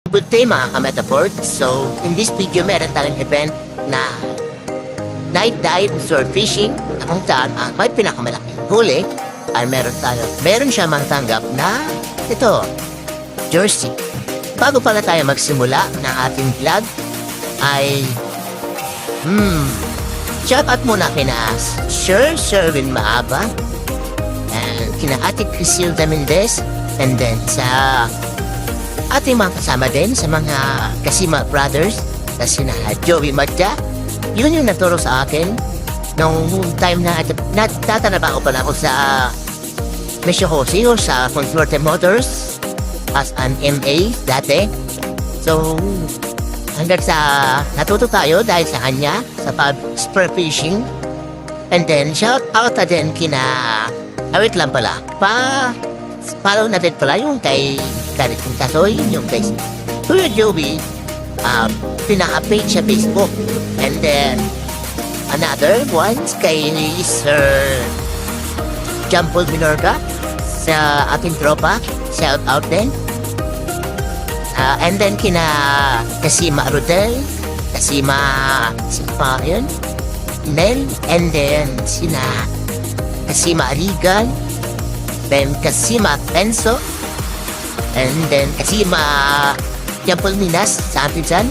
Good day mga ka-Metaport. So, in this video, meron tayong event na night dive sword fishing na kung saan ang may pinakamalaking huli ay meron siya matanggap na ito, jersey. Bago pala tayo magsimula ng ating vlog ay shout out muna kina Sir Sherwin Maaba and kina Ate Crisilda Mendez and then sa ating mga kasama din sa mga Kasima Brothers na sina Joey Magda. Yun yung naturo sa akin nung time na natatrabaho pa na ako sa Mesho Jose o sa Consorte Motors as an MA dati. So, hanggang sa natuto tayo dahil sa kanya sa spear fishing. And then, shout out na din kina wait lang pala. Follow natin pala yung kay Karit Kasoy, yung kay Kuya Joey, pinaka-page sa Facebook. And then, another one kay Sir Jampol Minorca sa ating tropa. Shout out din. And then, kina Kasima Rodel, Kasima Siparian, Nel, and then, sina Kasima Arigan, then Kasima Penso, and then Kasima Jampol Minas sa atin dyan.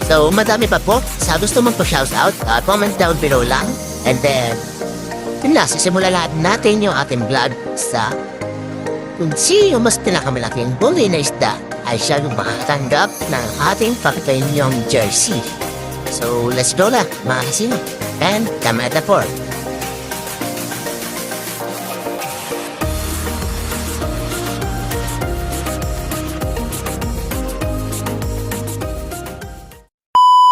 So, madami pa po. Sa gusto mong po-shoutout, comment down below lang. And then, yun na, sisimula lahat natin yung ating vlog sa kung sino mas pinakamalaking huli na isda ay siya yung makatanggap ng ating pakipenyong jersey. So, let's go na, mga kasino. And, Ka-Metaport.